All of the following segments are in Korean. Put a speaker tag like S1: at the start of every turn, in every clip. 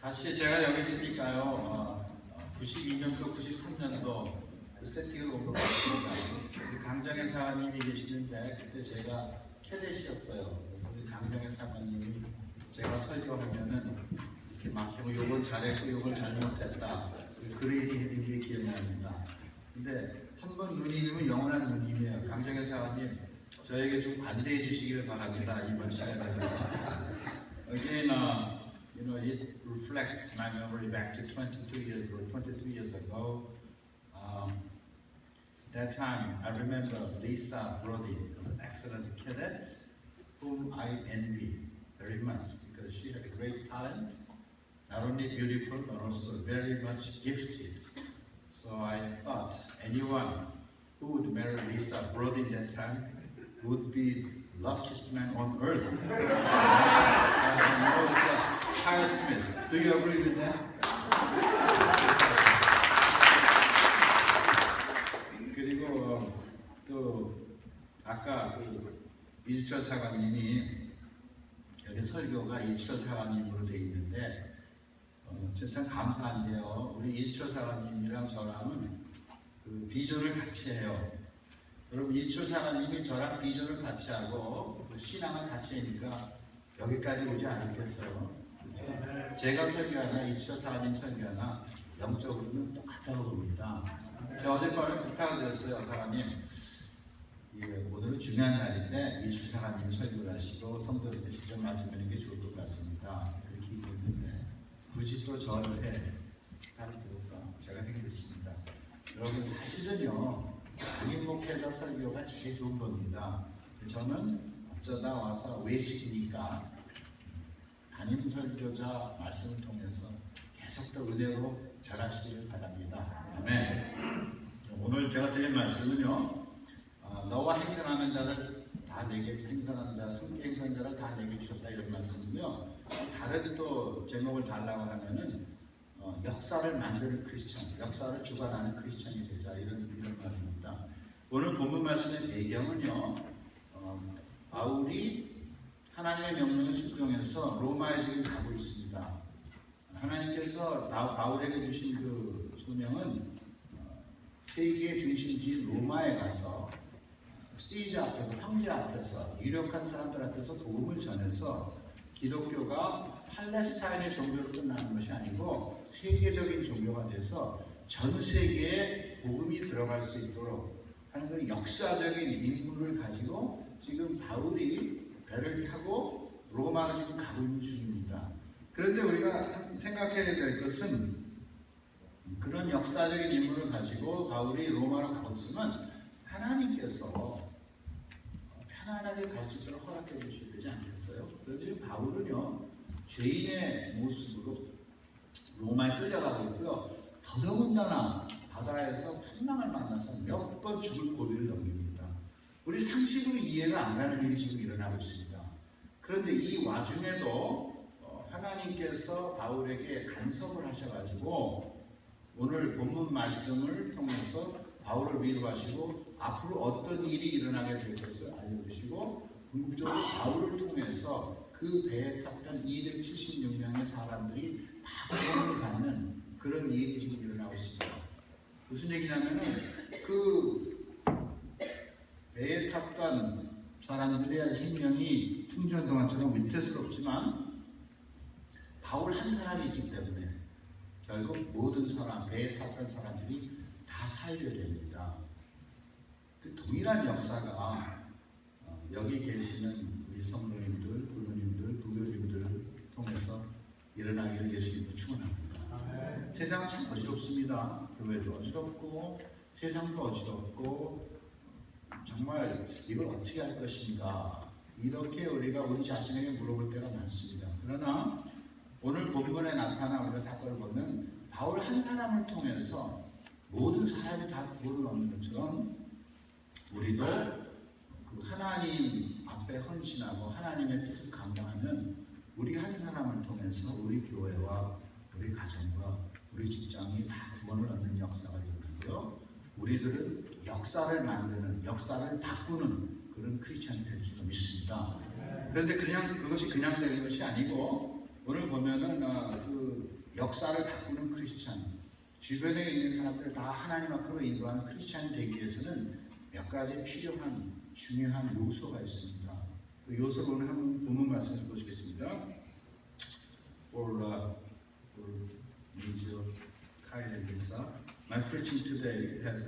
S1: 다시 제가 여기 있으니까요. 92년도, 93년도 그 세팅을 온 것 같습니다. 우리 강정혜 사관님이 계시는데 그때 제가 캐댓이었어요. 그래서 우리 강정혜 사관님이 제가 설교하면은 이렇게 막히고 요건 잘했고 요건 잘못했다. 그레이딩 해드린 게 기억납니다. 근데 한 번 누님이면 영원한 누님이에요. 강정혜 사관님 저에게 좀 관대해 주시기를 바랍니다. 이번 시간에도. Again, it reflects my memory back to 22 years ago. 23 years ago, that time I remember Lisa Brody was an excellent cadet whom I envy very much because she had a great talent, not only beautiful but also very much gifted. So I thought anyone who would marry Lisa Brody in that time would be luckiest man on earth. Kyle Smith. Do you agree with that? 그리고 또 아까 그 이주철 사관님이 여기 설교가 이주철 사관님으로 되어 있는데 참 감사한 게요. 우리 이주철 사관님이랑 저랑은 그 비전을 같이 해요. 여러분 이주철 사관님이 저랑 비전을 같이 하고 그 신앙을 같이 하니까 여기까지 오지 않았겠어요. 그래서 제가 설교하나 이주철 사관님 설교하나 영적으로는 똑같다고 봅니다. 제가 어젯밤에 부탁을 드렸어요. 사관님 오늘은 중요한 날인데 이주철 사관님 설교를 하시고 성도들께 직접 말씀드리는 게 좋을 것 같습니다. 그렇게 얘기했는데 굳이 또 저한테 부탁을 드려서 제가 하게 됐습니다. 여러분 사실은요 담임 목회자 설교가 제일 좋은 겁니다. 저는 어쩌다 와서 외식이니까 담임 설교자 말씀을 통해서 계속 더 은혜로 자라시기를 바랍니다. 아멘. 오늘 제가 드릴 말씀은요, 너와 행선하는 자를 다 내게 행선하는 자를 함께 행선하는 자를 다 내게 주셨다 이런 말씀이고요. 다른 또 제목을 달라고 하면은 역사를 만드는 크리스천, 역사를 주관하는 크리스천이 되자 이런 말입니다. 오늘 본문 말씀의 배경은요, 바울이 하나님의 명령에 순종해서 로마에 지금 가고 있습니다. 하나님께서 바울에게 주신 그 소명은 세계의 중심지인 로마에 가서 시저 앞에서, 황제 앞에서, 유력한 사람들 앞에서 복음을 전해서 기독교가 팔레스타인의 종교로 끝나는 것이 아니고 세계적인 종교가 돼서 전 세계에 복음이 들어갈 수 있도록 하는 그 역사적인 임무를 가지고 지금 바울이 배를 타고 로마로 지금 가고 있는 중입니다. 그런데 우리가 생각해야 될 것은 그런 역사적인 임무를 가지고 바울이 로마로 가고 있으면 하나님께서 편안하게 갈 수 있도록 허락해 주셔야 되지 않겠어요? 그런데 바울은요 죄인의 모습으로 로마에 끌려가고 있고요. 더더군다나 바다에서 풍랑을 만나서 몇 번 죽을 고비를 넘깁니다. 우리 상식으로 이해가 안 가는 일이 지금 일어나고 있습니다. 그런데 이 와중에도 하나님께서 바울에게 간섭을 하셔가지고 오늘 본문 말씀을 통해서 바울을 위로하시고 앞으로 어떤 일이 일어나게 될 것을 알려주시고 궁극적으로 바울을 통해서 그 배에 탔던 276명의 사람들이 다 구원을 받는 그런 일이 지금 일어나고 있습니다. 무슨 얘기냐면은 그 배에 탔던 사람들의 생명이 풍전 동안처럼 위태스럽지만 바울 한 사람이 있기 때문에 결국 모든 사람, 배에 탔던 사람들이 다 살게 됩니다. 그 동일한 역사가 여기 계시는 우리 성도님들, 부모님들, 부교님들을 통해서 일어나기를 예수님으로 축원합니다. 세상 참 어지럽습니다. 교회도 어지럽고 세상도 어지럽고 정말 이걸 어떻게 할 것인가 이렇게 우리가 우리 자신에게 물어볼 때가 많습니다. 그러나 오늘 본문에 나타난 우리가 사건을 보면 바울 한 사람을 통해서 모든 사람이 다 구원을 얻는 것처럼 우리도 그 하나님 앞에 헌신하고 하나님의 뜻을 감당하면 우리 한 사람을 통해서 우리 교회와 우리 가정과 우리 직장이 다 구원을 얻는 역사가 일어나고요. 우리들은 역사를 만드는, 역사를 바꾸는 그런 크리스천이 될 줄로 믿습니다. 그런데 그것이 그냥 되는 것이 아니고 오늘 보면은 그 역사를 바꾸는 크리스찬, 주변에 있는 사람들 다 하나님 앞으로 인도하는 크리스찬이 되기 위해서는 몇 가지 필요한 중요한 요소가 있습니다. 그 요소를 오늘 한번 본문 말씀에서 보시겠습니다. For Mr. Kyle and Lisa, my preaching today has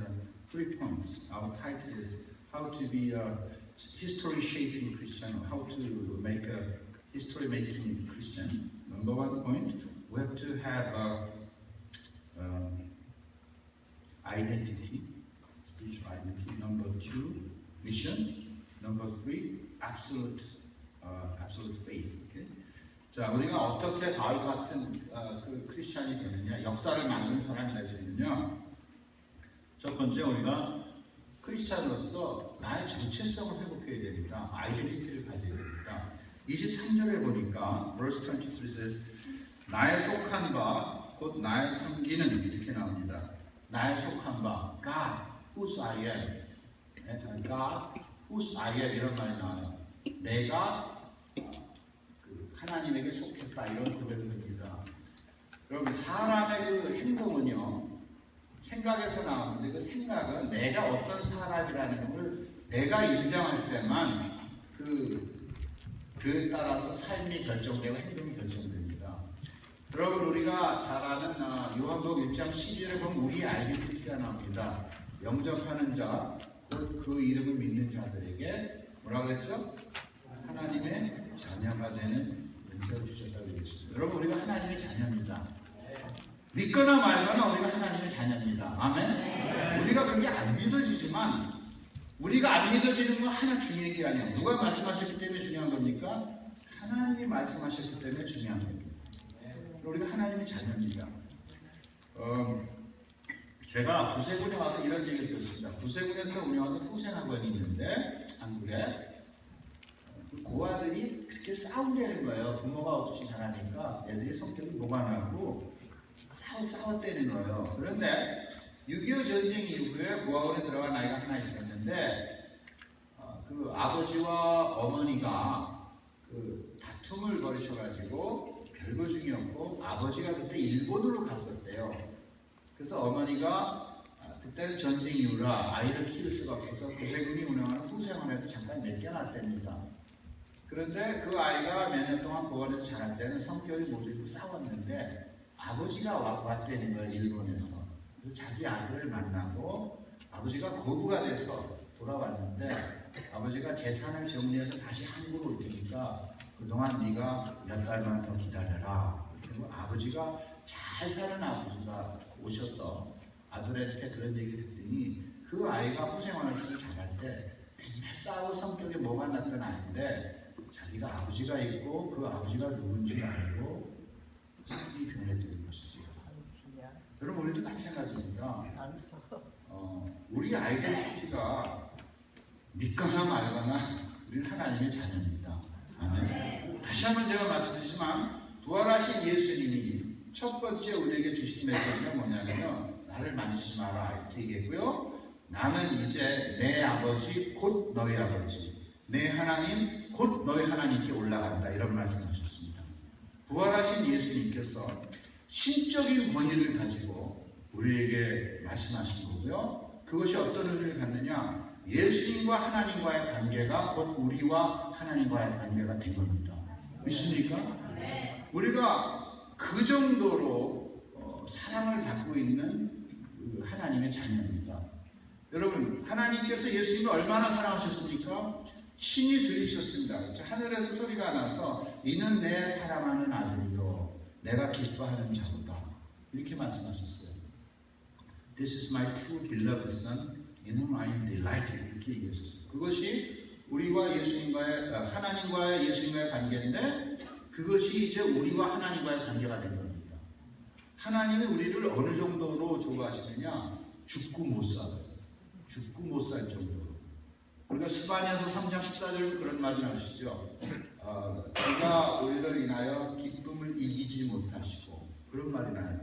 S1: 3 points. Our title is How to be a history-shaping Christian, or how to make a history-making Christian. Number 1 point, we have to have identity, spiritual identity. Number 2, mission. Number 3, absolute faith. Okay? 자, 우리가 어떻게 바울 같은 그 크리스찬이 되느냐, 역사를 만드는 사람이 될 수 있느냐. 첫 번째, 우리가 크리스찬으로서 나의 정체성을 회복해야 됩니다. 아이덴티티를 가져야 됩니다. 23절에 보니까 verse 23 says, 나의 속한 바 곧 나의 섬기는, 이렇게 나옵니다. 나의 속한 바, God, whose I am. God, whose I am, 이런 말이 나와요. 내가 하나님에게 속했다, 이런 고백을 합니다. 여러분, 사람의 그 행동은요, 생각에서 나오는데, 그 생각은 내가 어떤 사람이라는 걸 내가 인정할 때만 그에 따라서 삶이 결정되고 행동이 결정됩니다. 여러분, 우리가 잘 아는 요한복음 1장 12절에 보면 우리의 아이덴티티가 나옵니다. 영접하는 자, 그 이름을 믿는 자들에게 뭐라고 그랬죠? 하나님의 자녀가 되는 은혜를 주셨다고 그랬습니다. 여러분, 우리가 하나님의 자녀입니다. 믿거나 말거나 우리가 하나님의 자녀입니다. 아멘? 우리가 그게 안 믿어지지만, 우리가 안 믿어지는 건 하나 중요한 게 아니에요. 누가 말씀하셨기 때문에 중요한 겁니까? 하나님이 말씀하셨기 때문에 중요한 겁니다. 우리가 하나님의 자녀입니다. 제가 구세군에 와서 이런 얘기를 들었습니다. 구세군에서 운영하는 후생학원이 있는데, 한국에 그 고아들이 그렇게 싸운다는 거예요. 부모가 없이 자라니까 애들이 성격이 모반하고 싸웠다는 거예요. 그런데 6.25 전쟁 이후에 고아원에 들어간 아이가 하나 있었는데, 그 아버지와 어머니가 그 다툼을 벌이셔가지고 별거 중이었고, 아버지가 그때 일본으로 갔었대요. 그래서 어머니가 그때는 전쟁 이후라 아이를 키울 수가 없어서 구세군이 운영하는 후생원에도 잠깐 맡겨놨답니다. 그런데 그 아이가 몇 년 동안 고아원에서 자랄 때는 성격이 모질고 싸웠는데, 아버지가 왔다는 거예요, 일본에서. 그래서 자기 아들을 만나고 아버지가 거부가 돼서 돌아왔는데, 아버지가 재산을 정리해서 다시 한국으로 올 테니까 그동안 네가 몇 달만 더 기다려라. 그리고 아버지가 잘 사는 아버지가 오셔서 아들한테 그런 얘기를 했더니, 그 아이가 후생활에서 자랄 때 맨날 싸우고 성격에 뭐가 났던 아이인데, 자기가 아버지가 있고 그 아버지가 누군지 알고 삶이 변했던 것이죠. 여러분, 우리도 마찬가지입니다. 우리 아이덴티티가 믿거나 말거나 우리는 하나님의 자녀입니다. 아멘. 다시 한번 제가 말씀드리지만, 부활하신 예수님이 첫 번째 우리에게 주신 메시지가 뭐냐면요, 나를 만지지 마라, 이렇게 얘기했고요. 나는 이제 내 아버지 곧 너희 아버지, 내 하나님 곧 너희 하나님께 올라간다, 이런 말씀하셨습니다. 부활하신 예수님께서 신적인 권위를 가지고 우리에게 말씀하신 거고요. 그것이 어떤 의미를 갖느냐, 예수님과 하나님과의 관계가 곧 우리와 하나님과의 관계가 된 겁니다. 믿습니까? 우리가 그 정도로 사랑을 받고 있는 하나님의 자녀입니다. 여러분, 하나님께서 예수님을 얼마나 사랑하셨습니까? 친히 들리셨습니다. 하늘에서 소리가 나서 이는 내 사랑하는 아들이요 내가 기뻐하는 자로다, 이렇게 말씀하셨어요. This is my true beloved son in whom I am delighted, 이렇게 얘기하셨어요. 그것이 우리와 예수님과의, 하나님과의 예수님과의 관계인데, 그것이 이제 우리와 하나님과의 관계가 된 겁니다. 하나님이 우리를 어느 정도로 좋아하시느냐, 죽고 못 살아요. 죽고 못 살 정도로. 우리가 스바냐서 3장 14절 그런 말이 나오시죠. 그가 우리를 인하여 기쁨을 이기지 못하시고, 그런 말이 나와요.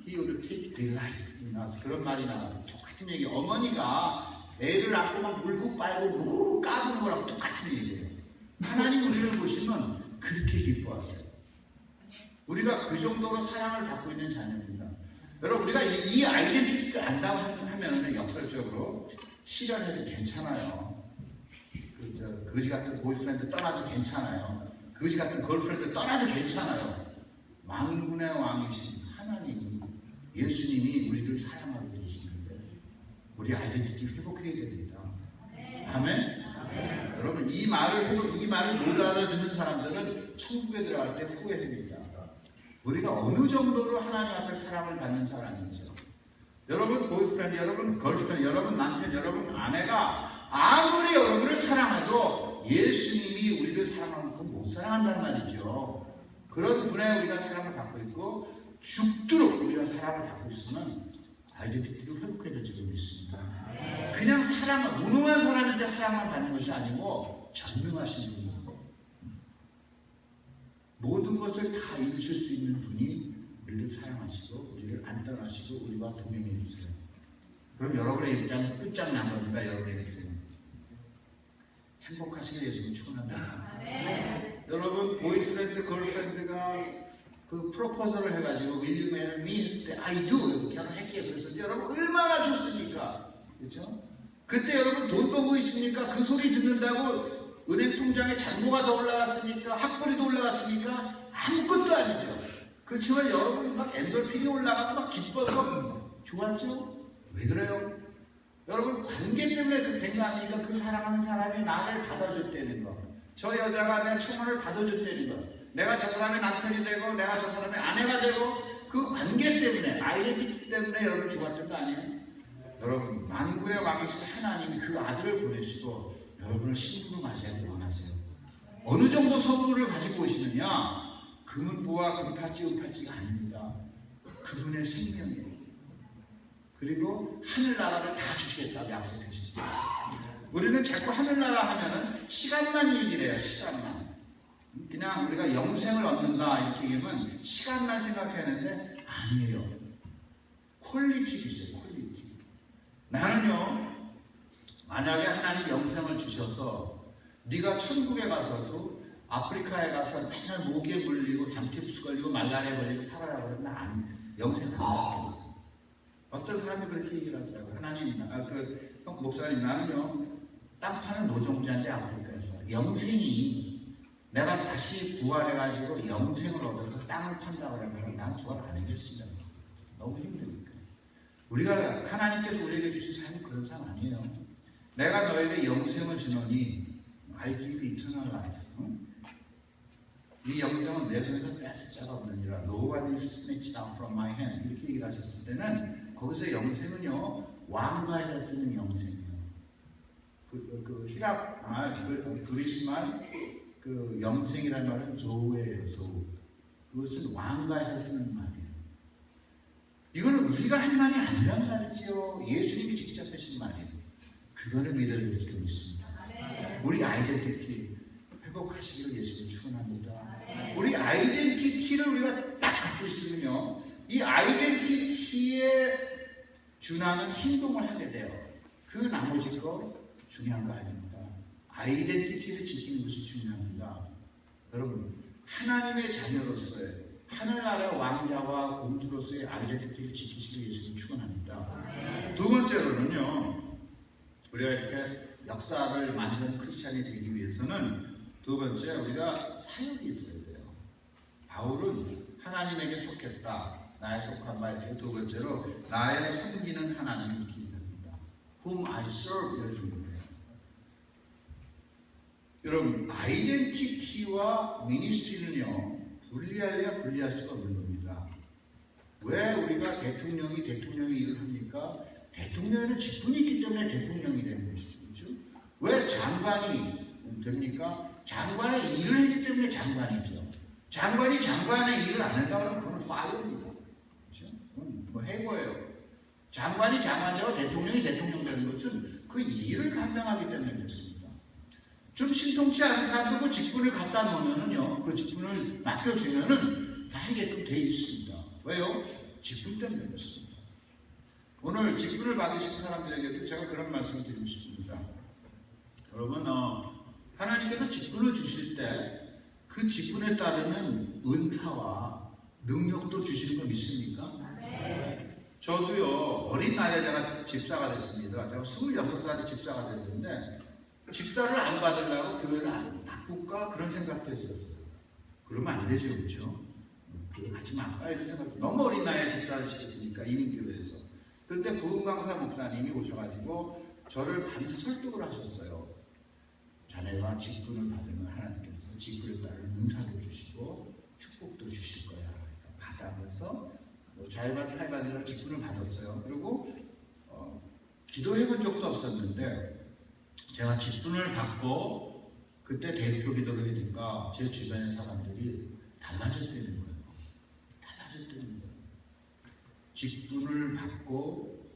S1: He would take delight in us, 그런 말이 나와요. 똑같은 얘기. 어머니가 애를 안고 막 물고 빨고 누구 까부는 거랑 똑같은 얘기예요. 하나님 우리를 보시면 그렇게 기뻐하세요. 우리가 그 정도로 사랑을 받고 있는 자녀입니다. 여러분, 우리가 이 아이덴티티를 안다고 하면 역설적으로 실현해도 괜찮아요. 거지 같은 보이프렌드 떠나도 괜찮아요. 거지 같은 걸프렌드 떠나도 괜찮아요. 만군의 왕이신 하나님이, 예수님이 우리를 사랑하고 계시는데 우리 아이덴티티를 회복해야 됩니다. 아멘? 여러분, 이 말을 못 알아듣는 사람들은 천국에 들어갈 때 후회합니다. 우리가 어느 정도로 하나님 앞에 사랑을 받는 사람인지요. 여러분 보이프렌드, 여러분 걸프렌드, 여러분 남편, 여러분 아내가 아무리 여러분을 사랑해도 예수님이 우리를 사랑하는 만큼 못 사랑한단 말이죠. 그런 분에 우리가 사랑을 받고 있고 죽도록 우리가 사랑을 받고 있으면 아이덴티티를 회복해야 지고 있습니다. 그냥 무능한 사람한테 사랑만 받는 것이 아니고 전능하신 분이, 모든 것을 다 이루실 수 있는 분이 우리를 사랑하시고 우리를 안전하시고 우리와 동행해 주세요. 그럼 여러분의 입장은 끝장난 겁니다. 여러분의 인생은 행복하시길 예수님 축원합니다. 여러분 보이프렌드, 걸프렌드가 그 프로포즈를 해가지고 will you marry me 했을 때 I do 결혼할게 그랬을 때 여러분 얼마나 좋습니까? 그렇죠? 그때 여러분 돈 벌고 있습니까? 그 소리 듣는다고 은행 통장에 잔고가 더 올라갔습니까? 학벌이 더 올라갔습니까? 아무것도 아니죠. 그렇지만 여러분 막 엔돌핀이 올라가고 막 기뻐서 좋았죠? 왜 그래요? 여러분 관계 때문에 된 거 아닙니까? 그 사랑하는 사람이 나를 받아줬다는 거, 저 여자가 내 청혼을 받아줬다는 거, 내가 저 사람의 남편이 되고 내가 저 사람의 아내가 되고 그 관계 때문에, 아이덴티티 때문에 여러분 좋았던 거 아니에요? 여러분 만군의 왕이신 하나님이 그 아들을 보내시고 여러분을 신부로 맞이하기 원하세요. 어느 정도 선물을 가지고 오시느냐? 금은보화, 금팔찌, 은팔찌가 아닙니다. 그분의 생명이에요. 그리고 하늘나라를 다 주시겠다고 약속하셨어요. 우리는 자꾸 하늘나라 하면은 시간만 얘기를 해요. 시간만. 그냥 우리가 영생을 얻는다 이렇게 얘기하면 시간만 생각하는데 아니에요. 퀄리티도 있어요. 퀄리티. 나는요, 만약에 하나님 영생을 주셔서 네가 천국에 가서도 아프리카에 가서 맨날 모기에 물리고 잠티푸스 걸리고 말라리아 걸리고 살아라 그러면 난 영생 안 받겠어. 어떤 사람이 그렇게 얘기를 하더라고요. 하나님, 목사님, 나는요 땅 파는 노동자인데 아프리카에서 영생이 내가 다시 부활해가지고 영생을 얻어서 땅을 판다 그러면 난 부활 안 하겠습니다. 너무 힘드니까. 우리가 하나님께서 우리에게 주신 삶은 그런 삶 아니에요. 내가 너에게 영생을 주노니 I give eternal life. 이 영생은 내 손에서 뺏을 자가 없느니라. No one will snatch down from my hand. 이렇게 얘기를 하셨을 때는 거기서 영생은요 왕가에서 쓰는 영생이에요. 그 히랍 말, 그리스 말, 그 영생이라는 말은 조우예요. 조우. 그것은 왕가에서 쓰는 말이에요. 이거는 우리가 한 말이 아니란 말이지요. 예수님이 직접 하신 말이에요. 그거를 믿어드리고 있습니다. 우리 아이덴티티 회복하시기를 예수님 축원합니다. 우리 아이덴티티를 우리가 딱 갖고 있으면요, 이 아이덴티티에 준하는 행동을 하게 돼요. 그 나머지 거 중요한 거 아닙니다. 아이덴티티를 지키는 것이 중요합니다. 여러분, 하나님의 자녀로서의 하늘나라의 왕자와 공주로서의 아이덴티티를 지키시길 예수님 축원합니다. 두 번째로는요, 우리가 이렇게 역사를 만드는 크리스찬이 되기 위해서는 두 번째 우리가 사역이 있어야 돼요. 바울은 하나님에게 속했다. 나의 속한 바 이렇게 두 번째로 나의 섬기는 하나님을 기도합니다. Whom I serve 이렇게 얘기해요. 여러분 아이덴티티와 미니스트리는요 분리해야 분리할 수가 없는 겁니다. 왜 우리가 대통령이 일을 합니까? 대통령에는 직분이 있기 때문에 대통령이 되는 것이죠. 그렇죠? 왜 장관이 됩니까? 장관의 일을 했기 때문에 장관이죠. 장관이 장관의 일을 안 한다 그러면 그건 파이어입니다. 그렇죠? 뭐 해고예요. 장관이 장관 되고 대통령이 대통령 되는 것은 그 일을 감당하기 때문에 그렇습니다. 좀 신통치 않은 사람도 그 직분을 갖다 놓으면은요, 그 직분을 맡겨주면은 다 하게끔 돼 있습니다. 왜요? 직분 때문에 그렇습니다. 오늘 직분을 받으신 사람들에게도 제가 그런 말씀을 드리고 싶습니다. 여러분, 하나님께서 직분을 주실 때 그 직분에 따르는 은사와 능력도 주시는 거 믿습니까?
S2: 네.
S1: 저도요, 어린 나이에 제가 집사가 됐습니다. 제가 26살에 집사가 됐는데, 집사를 안 받으려고 교회를 안 바꿀까? 그런 생각도 했었어요. 그러면 안 되죠, 그렇죠? 교회 가지 말까? 이런 생각도. 너무 어린 나이에 집사를 시켰으니까, 이민교회에서. 그런데 부흥강사 목사님이 오셔가지고, 저를 밤새 설득을 하셨어요. 자네가 직분을 받으면 하나님께서 직분에 따른 은사도 주시고, 축복도 주실 거야. 그러니까 받아면서, 자유반 타이반이라 직분을 받았어요. 그리고 기도해 본 적도 없었는데 제가 직분을 받고 그때 대표 기도를 하니까 제 주변의 사람들이 달라졌다는 거예요. 달라졌다는 거예요. 직분을 받고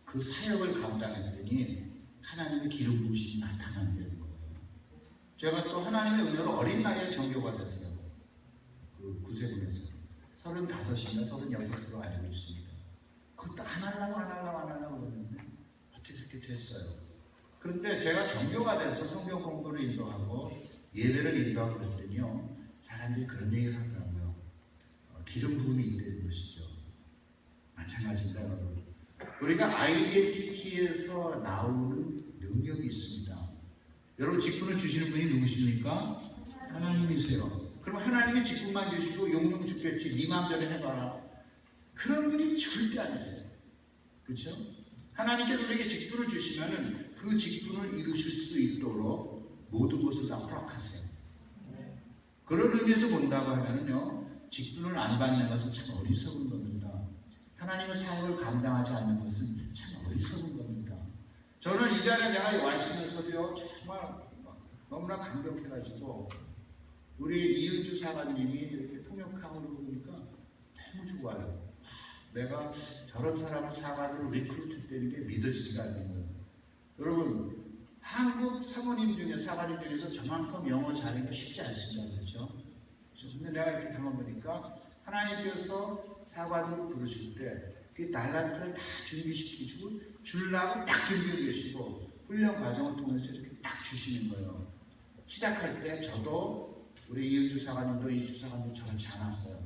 S1: 그 사역을 감당했더니 하나님의 기름 부으심이 나타난다는 거예요. 제가 또 하나님의 은혜로 어린 나이에 정교가 됐어요. 그 구세군에서 35이나 36으로 알고 있습니다. 그것도 안 하려고 그랬는데 어떻게 그렇게 됐어요. 그런데 제가 정교가 돼서 성경 공부를 인도하고 예배를 인도하고 그랬더니요, 사람들이 그런 얘기를 하더라고요. 기름 부음이 있다는 것이죠. 마찬가지입니다, 여러분. 우리가 아이덴티티에서 나오는 능력이 있습니다. 여러분, 직분을 주시는 분이 누구십니까? 하나님이세요. 그럼 하나님이 직분만 주시고 용용 죽겠지, 네 마음대로 해봐라, 그런 분이 절대 아니세요. 그렇죠? 하나님께서 우리에게 직분을 주시면은 그 직분을 이루실 수 있도록 모든 것을 다 허락하세요. 그런 의미에서 본다고 하면은요, 직분을 안 받는 것은 참 어리석은 겁니다. 하나님의 사역을 감당하지 않는 것은 참 어리석은 겁니다. 저는 이 자리에 내가 와 있으면서도요, 정말 너무나 감격해가지고 우리 이은주 사관님이 이렇게 통역하는 거 보니까 너무 좋아요. 내가 저런 사람을 사관으로 리크루트 되는 게 믿어지지가 않는 거예요. 여러분, 한국 사모님 중에 사관님 중에서 저만큼 영어 잘하는 게 쉽지 않습니다. 그렇죠? 근데 내가 이렇게 가만 보니까 하나님께서 사관으로 부르실 때 그 달란트를 다 준비시키시고 주려고 딱 준비해 계시고 훈련 과정을 통해서 이렇게 딱 주시는 거예요. 시작할 때 저도 우리 이은주 사관님도 이주 사관님도 저렇지 않았어요.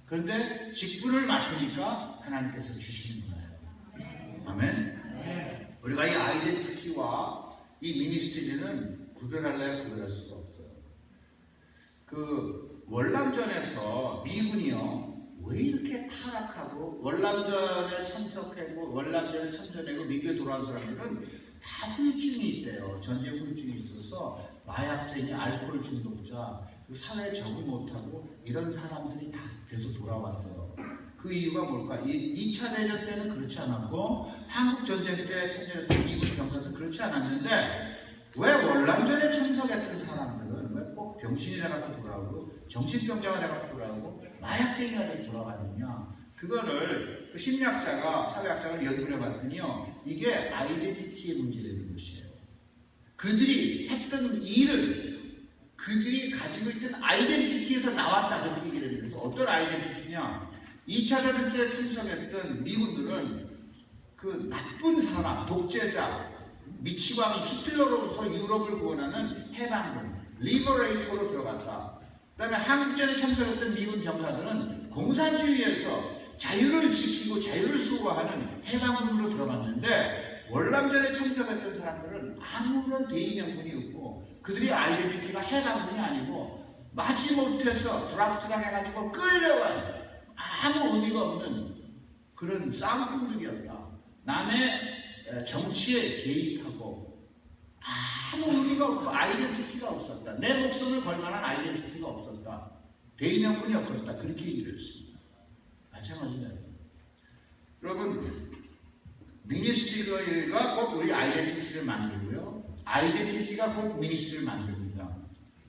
S1: 그런데 직분을 맡으니까 하나님께서 주시는 거예요. 아멘. 우리가 이 아이덴티티와 이 미니스트리는 구별할래야 구별할 수가 없어요. 그 월남전에서 미군이요, 왜 이렇게 타락하고 월남전에 참석하고 월남전에 참전하고 미국에 돌아온 사람들은 다 후유증이 있대요. 전쟁 후유증이 있어서 마약쟁이, 알코올 중독자, 사회에 적응 못하고 이런 사람들이 다 계속 돌아왔어요. 그 이유가 뭘까? 2차 대전 때는 그렇지 않았고 한국 전쟁 때 참전했던 미국 병사들은 그렇지 않았는데 왜 월남전에 참석했던 사람들은 왜 꼭 병신이 돼갖고 돌아오고 정신병자가 돼갖고 돌아오고 마약쟁이가 돼서 돌아왔느냐? 그거를 그 심리학자가, 사회학자가 연구를 해봤더니요, 이게 아이덴티티의 문제라는 것이에요. 그들이 했던 일을 그들이 가지고 있던 아이덴티티에서 나왔다, 그렇게 얘기를 해요. 그래서 어떤 아이덴티티냐? 2차 대전 때 참석했던 미군들은 그 나쁜 사람, 독재자, 미치광이 히틀러로부터 유럽을 구원하는 해방군, 리버레이터로 들어갔다. 그 다음에 한국전에 참석했던 미군 병사들은 공산주의에서 자유를 지키고 자유를 수호하는 해방군으로 들어갔는데 월남전에 참석했던 사람들은 아무런 대의 명분이 없고 그들의 아이덴티티가 해방군이 아니고 마지못해서 드라프트랑 해가지고 끌려간 아무 의미가 없는 그런 쌍꾼들이었다. 남의 정치에 개입하고 아무 의미가 없고 아이덴티티가 없었다. 내 목숨을 걸 만한 아이덴티티가 없었다. 대의명분이 없었다. 그렇게 얘기를 했습니다. 마찬가지네요. 여러분, 미니스트리가 곧 우리 아이덴티티를 만들고요, 아이덴티티가 곧 미니스트리를 만듭니다.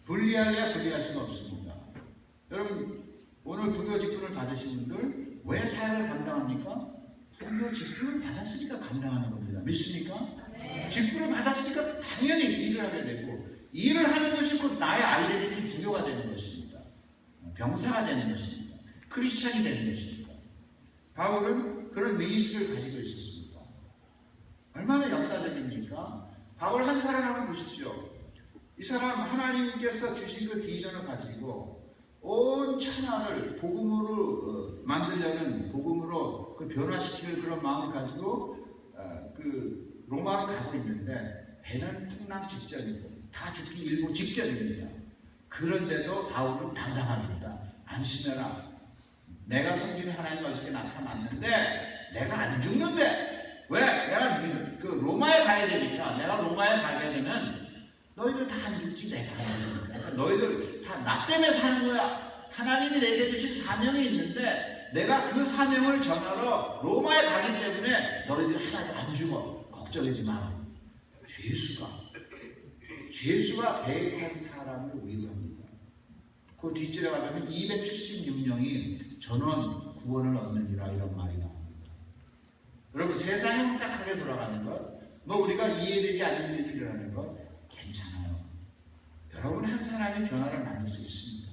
S1: 분리할래야 분리할 수가 없습니다. 여러분, 오늘 부교 직분을 받으신 분들 왜 사역을 감당합니까? 부교 직분을 받았으니까 감당하는 겁니다. 믿습니까? 네. 직분을 받았으니까 당연히 일을 하게 되고, 일을 하는 것이 곧 나의 아이덴티티 부교가 되는 것입니다. 병사가 되는 것입니다. 크리스찬이 되는 것입니다. 바울은 그런 미니스트를 가지고 있었습니다. 얼마나 역사적입니까? 바울 한 사람 한번 보십시오. 이 사람 하나님께서 주신 그 비전을 가지고 온 천하를 복음으로 만들려는, 복음으로 그 변화시키는 그런 마음을 가지고 그 로마로 가고 있는데 배는 풍랑 직전이고 다 죽기 일보 직전입니다. 그런데도 바울은 당당합니다. 안심해라. 내가 성질의 하나님 어저께 나타났는데 내가 안 죽는데 왜? 내가 그 로마에 가야 되니까. 내가 로마에 가게 되면 너희들 다 안 죽지 내가 가야 되니까. 그러니까 너희들 다 나 때문에 사는 거야. 하나님이 내게 주신 사명이 있는데 내가 그 사명을 전하러 로마에 가기 때문에 너희들 하나도 안 죽어. 걱정하지 마라. 죄수가 배에 탄 사람을 위로합니다. 그 뒷줄에 가면 276명이 전원 구원을 얻느니라 이런 말이 나옵니다. 여러분 세상이 혼탁하게 돌아가는 것, 뭐 우리가 이해되지 않는 일이 일어나는 것 괜찮아요. 여러분 한 사람이 변화를 만들 수 있습니다.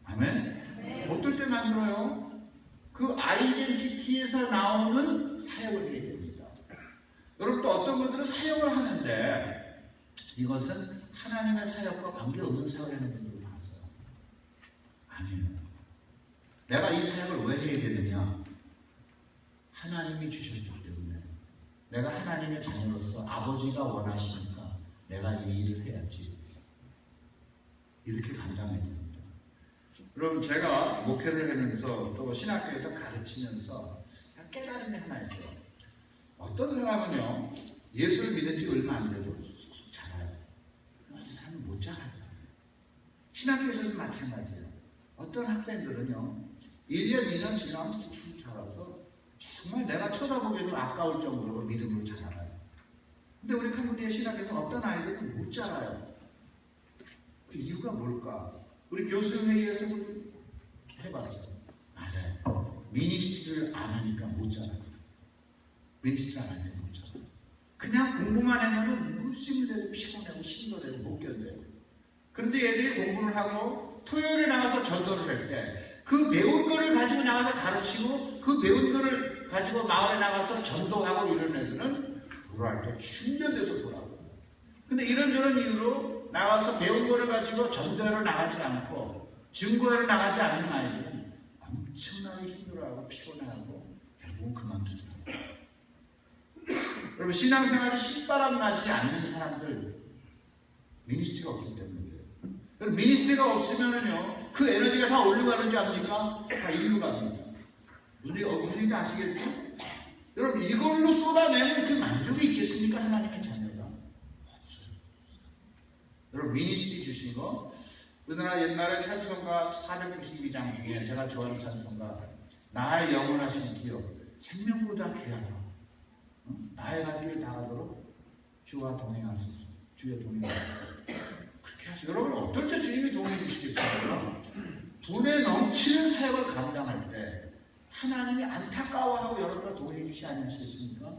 S1: 아멘? 어떨 때 만들어요? 그 아이덴티티에서 나오는 사역을 해야 됩니다. 여러분 또 어떤 분들은 사역을 하는데 이것은 하나님의 사역과 관계없는 사역을 하는 분들을 봤어요. 아니에요. 내가 이 사역을 왜 해야 되느냐? 하나님이 주셨기 때문에. 내가 하나님의 자녀로서 아버지가 원하시니까 내가 이 일을 해야지. 이렇게 감당해야 됩니다. 여러분 제가 목회를 하면서 또 신학교에서 가르치면서 깨달은 게 하나 있어요. 어떤 사람은요 예수를 믿은 지 얼마 안 돼도 쑥쑥 자라요. 어떤 사람은 못 자라더라고요. 신학교에서도 마찬가지예요. 어떤 학생들은요 1년 2년 지나면 쑥쑥 자라서 정말 내가 쳐다보기에도 아까울 정도로 믿음으로 자라요. 근데 우리 카톨릭 신학에서 어떤 아이들은 못 자라요. 그 이유가 뭘까? 우리 교수 회의에서 해봤어요. 맞아요. 미니스트리를 안 하니까 못 자라요. 미니스트리 안 하니까 못 자라요. 그냥 공부만 하면 무심대로 피곤하고 힘들어서 못 견뎌요. 그런데 얘들이 공부를 하고 토요일에 나가서 전도를 할 때 그 배운 거를 가지고 나가서 가르치고 그 배운 거를 가지고 마을에 나가서 전도하고 이런 애들은 돌아올 때 충전돼서 돌아와요. 근데 이런저런 이유로 나가서 배운 거를 가지고 전도하러 나가지 않고 증거하러 나가지 않는 아이들은 엄청나게 힘들어하고 피곤해하고 결국은 그만두더라고요. 여러분 신앙생활이 신바람 나지 않는 사람들 미니스트리가 없기 때문에 그래요. 미니스트리가 없으면은요 그 에너지가 다 어디로 가는지 압니까? 다 일로 갑니다. 무슨 얘기인지 아시겠죠? 여러분 이걸로 쏟아내면 그 만족이 있겠습니까? 하나님의 자녀가 없어요. 여러분 미니스트리 주신 거 우리나라 옛날에 찬송가 492장 중에 제가 좋아하는 찬송가 나의 영원하신 기업 생명보다 귀하다. 나의 갈 길 다 가도록 주와 동행하소서. 주의 동행하소서. 그렇게 하죠. 여러분 어떨 때 주님이 동행해 주시겠어요? 분에 넘치는 사역을 감당할 때 하나님이 안타까워하고 여러분을 동행해 주시지 않으시겠습니까?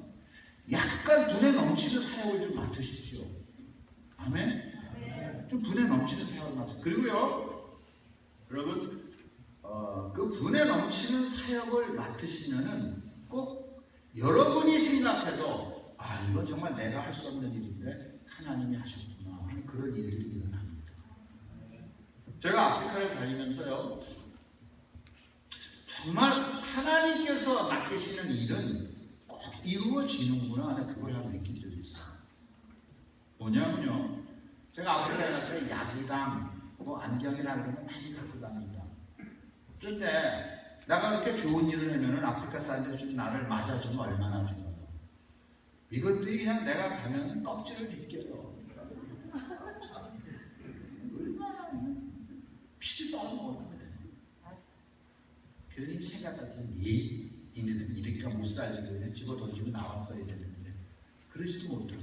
S1: 약간 분에 넘치는 사역을 좀 맡으십시오. 아멘? 좀 분에 넘치는 사역을 맡으십시오. 그리고요 여러분 그 분에 넘치는 사역을 맡으시면은 꼭 여러분이 생각해도 아 이건 정말 내가 할 수 없는 일인데 하나님이 하셨구나 하는 그런 일들이 일어납니다. 제가 아프리카를 다니면서요 정말 하나님께서 맡기시는 일은 꼭 이루어지는구나 하는 그걸 한번 느낀 적이 있어요. 뭐냐면요 제가 아프리카에 갈 때 약이랑 뭐 안경이랑 그런 거 많이 갖고 갑니다. 그런데 내가 이렇게 좋은 일을 하면은 아프리카 사람들이 좀 나를 맞아주면 얼마나 좋아요. 이것들이 그냥 내가 가면 껍질을 벗겨요. 얼마나 피를 빨아먹어요. 그러니 생각 같은 니네들 이렇게 못 살지 그냥 집어 던지고 나왔어야 되는데 그러지도 못하고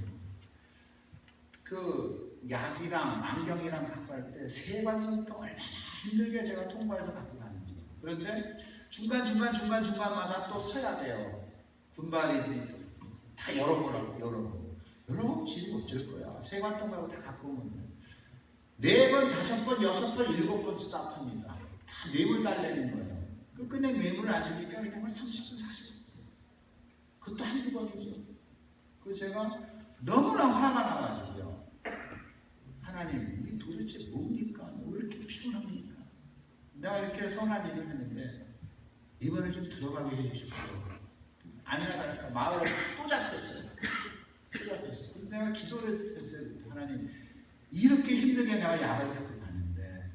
S1: 그 약이랑 안경이랑 갖고 갈 때 세관성도 얼마나 힘들게 제가 통과해서 갖고 가는지. 그런데 중간마다 또 서야 돼요. 군발이들이 다 열어보라고. 열어보면 집이 어쩔 거야. 세관통 가고 다 갖고 오면 돼. 4번, 5번, 6번, 7번 스탑합니다. 다 매물 달래는 거예요. 끝내 매물을 안 주니까 그냥 30분, 40분. 그것도 한두 번이죠. 그래서 제가 너무나 화가 나가지고요. 하나님, 이게 도대체 뭡니까? 왜 이렇게 피곤합니까? 내가 이렇게 선한 일을 했는데 이번에 좀 들어가게 해주십시오. 아니나 다를까 마을에 또 잡혔어요. 또 잡혔어요. 내가 기도를 했어요. 하나님, 이렇게 힘들게 내가 약을 갖고 가는데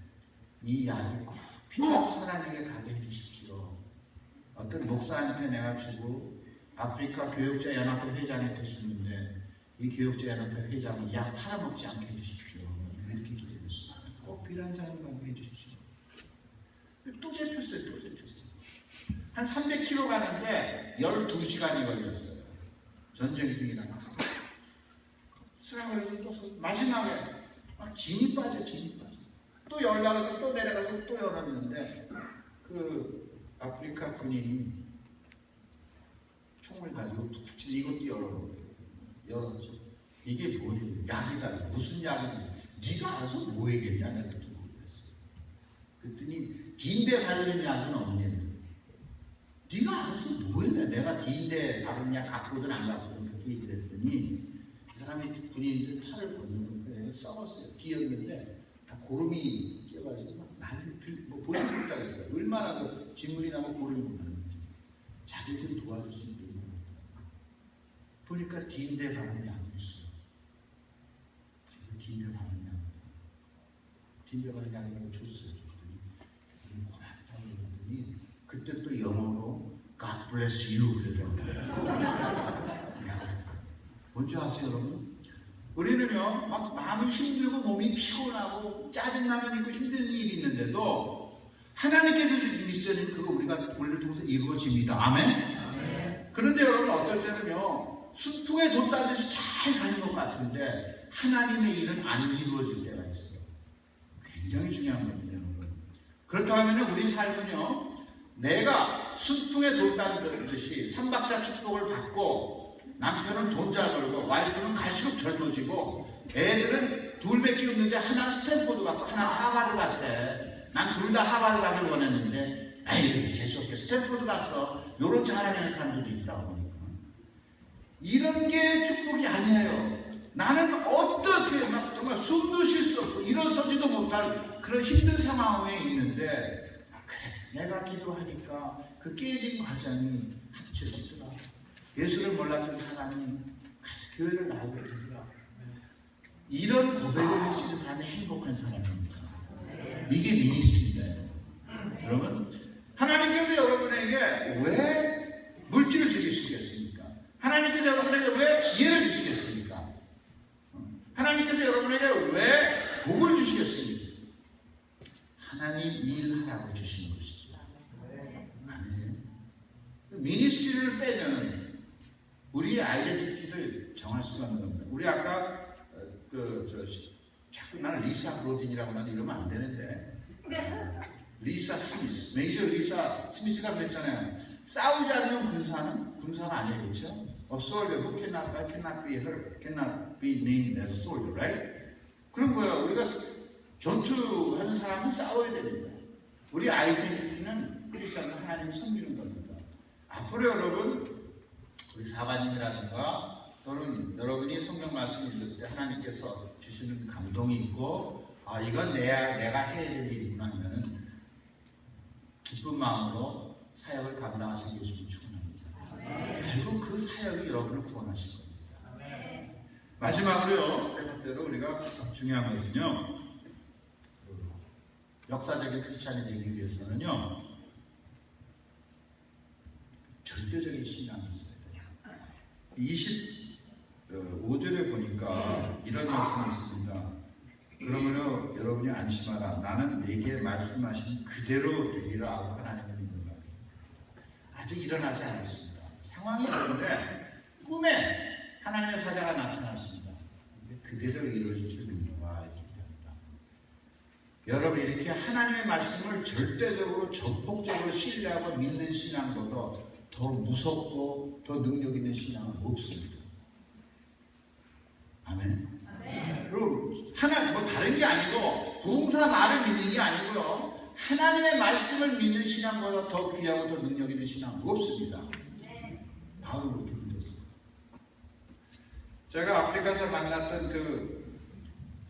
S1: 이 약이 꼭 필요한 사람에게 가게 해주십시오. 어떤 목사한테 내가 주고 아프리카 교역자 연합회 회장이 됐었는데 이 교역자 연합회 회장이 약 팔아먹지 않게 해주십시오. 이렇게 기도했어요. 꼭 필요한 사람을 가게 해주십시오. 또 잡혔어요. 또 잡혔어요. 한 300km 가는데 12시간이 걸렸어요. 전쟁 중이라 막 쓰라고 해서 또 마지막에 막 진이 빠져. 또 연락해서 또 내려가서 또 열었는데 그 아프리카 군인이 총을 가지고 툭툭 치고 이것도 열었죠. 이게 뭐예요? 약이다. 무슨 약이냐? 네가 알아서 뭐 해겠냐? 내가 그렇게 물어봤어요. 그랬더니 딘대 바르는 약은 없냐? 네가 알아서 뭐 했냐? 내가 딘대 바르는 약 갖고든 안 갖고든 그렇게 얘기를 했더니 이 사람이 군인들 팔을 걷는 거예요. 썩었어요. 뒤였는데 다 고름이 끼어가지고 막 난리 뭐 보지 못하고 있어요. 얼마나 그 진물이 나고 고름이 나는지. 자기들이 도와줬으면 좋겠다. 보니까 딘대 바르는 약이었어요. 딘대 바르는 약. 딘대 바르는 약이라고 줬어요. 고맙다고 그러더니 그때 또 영어로 God bless you 그러더라고요. 뭔지 아세요, 여러분? 우리는요, 막 마음이 힘들고 몸이 피곤하고 짜증나는 있고 힘든 일이 있는데도 하나님께서 주신 미션은 그거 우리가 우리를 통해서 이루어집니다. 아멘? 그런데 여러분 어떨 때는요, 순풍에 돛 달듯이 잘 가는 것 같은데 하나님의 일은 안 이루어질 때가 있어요. 굉장히 중요한 겁니다, 여러분. 그렇다면 우리 삶은요, 내가 순풍에 돛 달듯이 삼박자 축복을 받고 남편은 돈 잘 벌고 와이프는 갈수록 젊어지고 애들은 둘밖에 없는데 하나는 스탠포드 갔고 하나는 하버드 갔대. 난 둘 다 하버드 가길 원했는데 에이 재수없게 스탠포드 갔어. 요런 자랑하는 사람들도 있다고 보니까 이런 게 축복이 아니에요. 나는 어떻게 막 정말 숨도 쉴 수 없고 일어서지도 못할 그런 힘든 상황에 있는데 그래 내가 기도하니까 그 깨진 과정이 합쳐지더라. 예수를 몰랐던 사람이 교회를 나오게 되더라. 이런 고백을 할 수 있는 사람이 행복한 사람입니다. 이게 미니스트리인데 여러분 하나님께서 여러분에게 왜 물질을 주시겠습니까? 하나님께서 여러분에게 왜 지혜를 주시겠습니까? 하나님께서 여러분에게 왜 복을 주시겠습니까? 하나님 일하라고 주시는 것이죠. 아멘. 미니스트리를 빼면 우리의 아이덴티티를 정할 수가 없는 겁니다. 우리 아까 자꾸 나는 리사 브로딘이라고 하는데 이러면 안 되는데 리사 스미스, 메이저 리사 스미스가 그랬잖아요. 싸우지 않는 군사가 아니에요, 그렇죠? A soldier who cannot be named as a soldier, right? 그런 거예요. 우리가 전투하는 사람은 싸워야 됩니다. 우리 아이덴티티는 크리스천은 하나님을 섬기는 겁니다. 앞으로 여러분 우리 사바님이라든가 또는 여러분이 성경 말씀 읽을 때 하나님께서 주시는 감동이 있고 아 이건 내가 해야 될 일이구나 하면 기쁜 마음으로 사역을 감당하시는 예수님 축원합니다. 결국 그 사역이 여러분을 구원하실 겁니다. 마지막으로요 세 번째로 우리가 중요한 것은요 역사적인 크리스찬이 되기 위해서는요 절대적인 신앙이 있어요. 25절에 보니까 이런 말씀이 있습니다. 그러므로 여러분이 안심하라. 나는 내게 말씀하신 그대로 되리라 하고 하나님을 믿는다. 아직 일어나지 않았습니다. 상황이 그런데 꿈에 하나님의 사자가 나타났습니다. 그대로 이루어질 줄 믿노라 이렇게 합니다. 여러분 이렇게 하나님의 말씀을 절대적으로 전폭적으로 신뢰하고 믿는 신앙보다 더 무섭고 더 능력 있는 신앙은 없습니다. 아멘. 그리고 뭐 다른 게 아니고 부흥사 말을 믿는 게 아니고요. 하나님의 말씀을 믿는 신앙보다 더 귀하고 더 능력 있는 신앙은 없습니다. 바로 그렇게 믿었어요. 제가 아프리카에서 만났던 그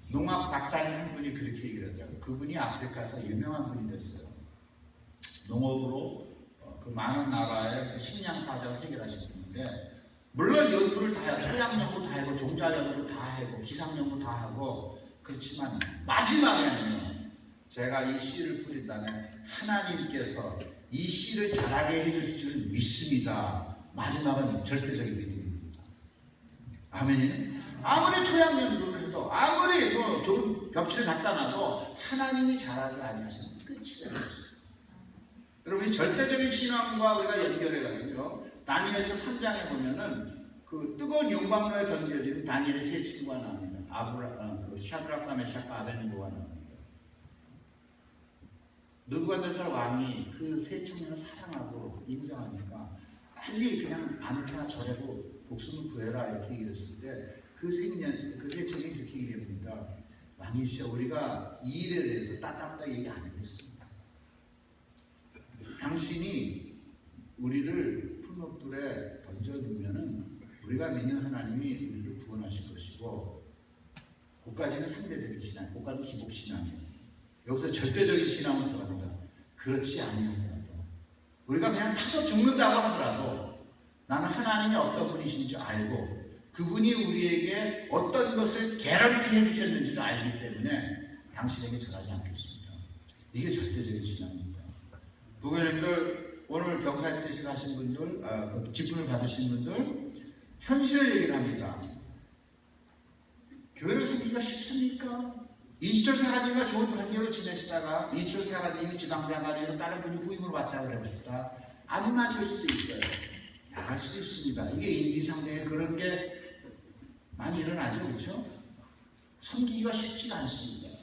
S1: 농학 박사님 한 분이 그렇게 얘기를 하더라고요. 그분이 아프리카에서 유명한 분이 됐어요. 농업으로 그 많은 나라의 그 식량 사정을 해결하신 분인데, 물론 연구를 다 하고 토양 연구 다 하고 종자 연구 다 하고 기상 연구 다 하고, 그렇지만 마지막에는요, 제가 이 씨를 뿌린 다음에 하나님께서 이 씨를 자라게 해줄 줄 믿습니다. 마지막은 절대적인 믿음입니다. 아멘이요? 아무리 토양 연구를 해도, 아무리 뭐 좋은 벽지를 갖다 놔도 하나님이 자라지 아니하시면 끝이 되는 것이죠. 여러분, 이 절대적인 신앙과 우리가 연결해가지고요, 다니엘서 3장에 보면은 그 뜨거운 용광로에 던져진 다니엘의 세 친구가 나옵니다. 샤드락과 메삭과 아베드노고가 나옵니다. 느부갓네살 왕이 그 세 청년을 사랑하고 인정하니까 빨리 그냥 아무렇게나 절하고 목숨을 구해라 이렇게 얘기했을 때 그 세 청년이 이렇게 얘기합니다. 왕이시여, 우리가 이 일에 대해서 따뜻하게 얘기 안 했습니다. 당신이 우리를 풀목불에 던져두면은 우리가 믿는 하나님이 우리를 구원하실 것이고, 그까지는 상대적인 신앙, 그까지는 기복 신앙이에요. 여기서 절대적인 신앙으로 들어갑니다. 그렇지 아니하더라도, 우리가 그냥 타서 죽는다고 하더라도 나는 하나님이 어떤 분이신지 알고 그분이 우리에게 어떤 것을 개런티 해주셨는지를 알기 때문에 당신에게 절하지 않겠습니다. 이게 절대적인 신앙입니다. 부모님들, 오늘 병사의 뜻이 가신 분들, 그 직분을 받으신 분들, 현실을 얘기를 합니다. 교회를 섬기기가 쉽습니까? 20절 사관님과 좋은 관계로 지내시다가 20절 사관님이 지방장관이나 다른 분이 후임으로 왔다 그래봅시다. 안 맞을 수도 있어요. 나갈 수도 있습니다. 이게 인지상정에 그런 게 많이 일어나죠, 그렇죠? 섬기기가 쉽지가 않습니다.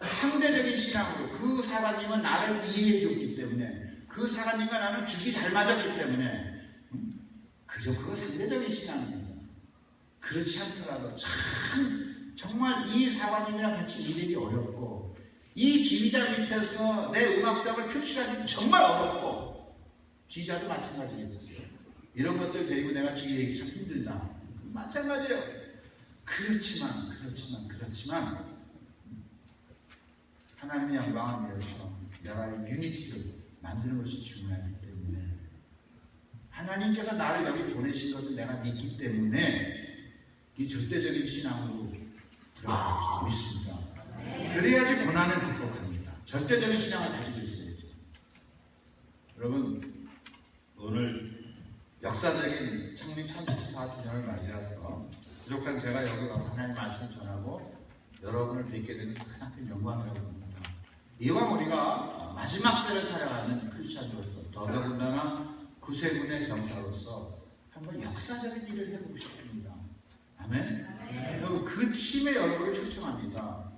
S1: 상대적인 신앙으로 그 사관님은 나를 이해해 줬기 때문에, 그 사관님과 나는 죽이 잘 맞았기 때문에, 그거 상대적인 신앙입니다. 그렇지 않더라도 정말 이 사관님이랑 같이 일하기 어렵고, 이 지휘자 밑에서 내 음악성을 표출하기 정말 어렵고, 지휘자도 마찬가지겠죠. 이런 것들 데리고 내가 지휘하기 참 힘들다. 마찬가지예요. 그렇지만 하나님의 영광을 위해서 나라의 유니티를 만드는 것이 중요하기 때문에, 하나님께서 나를 여기 보내신 것을 내가 믿기 때문에 이 절대적인 신앙으로 들어가고 믿습니다. 그래야지 고난을 극복합니다. 절대적인 신앙을 가지고 있어야죠. 여러분, 오늘 역사적인 창립 34주년을 맞이해서 부족한 제가 여기 와서 하나님 말씀을 전하고 여러분을 뵙게 되는 크나큰 영광이라고 봅니다. 이왕 우리가 마지막 때를 살아가는 크리스찬으로서, 더더군다나 구세군의 병사로서 한번 역사적인 일을 해보고 싶습니다. 아멘? 여러분, 그 팀에 여러분을 초청합니다.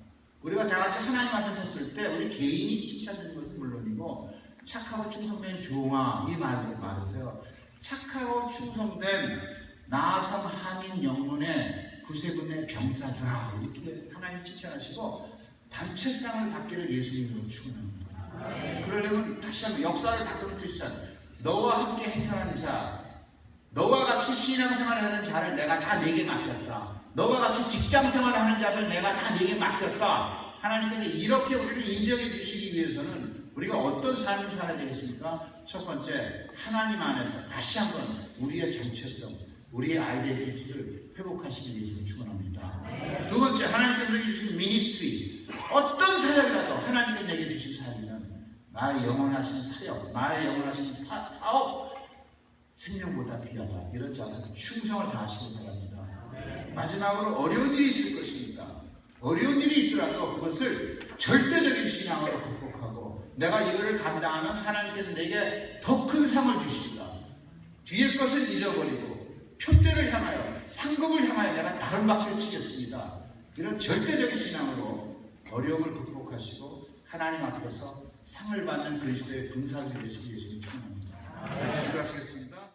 S1: 우리가 다 같이 하나님 앞에 섰을 때 우리 개인이 칭찬되는 것은 물론이고, 착하고 충성된 종아, 이 말을 말하세요. 착하고 충성된 나성 한인 영문의 구세군의 병사들아, 이렇게 하나님 칭찬하시고 단체상을 받기를 예수님으로 축원합니다. 그러려면 다시 한번 역사를 바꾸는 크리스찬, 너와 함께 행사하는 자, 너와 같이 신앙생활을 하는 자를 내가 다 내게 맡겼다. 너와 같이 직장생활을 하는 자들 내가 다 내게 맡겼다. 하나님께서 이렇게 우리를 인정해 주시기 위해서는 우리가 어떤 삶을 살아야 되겠습니까? 첫 번째, 하나님 안에서 다시 한번 우리의 정체성, 우리의 아이덴티티를 회복하시기 위해서 축원합니다. 두 번째, 하나님께서 내게 주신 미니스트리, 어떤 사역이라도 하나님께서 내게 주신 사역이면 나의 영원하신 사역, 나의 영원하신 사업, 생명보다 귀하다. 이런 자세로 충성을 다하시기 바랍니다. 마지막으로 어려운 일이 있을 것입니다. 어려운 일이 있더라도 그것을 절대적인 신앙으로 극복하고, 내가 이거를 감당하면 하나님께서 내게 더 큰 상을 주십니다. 뒤의 것을 잊어버리고 표대를 향하여, 상급을 향하여 내가 다른 박질 치겠습니다. 이런 절대적인 신앙으로 어려움을 극복하시고 하나님 앞에서 상을 받는 그리스도의 군사들이 되시기 위해서 축원합니다. 같이 기도하시겠습니다.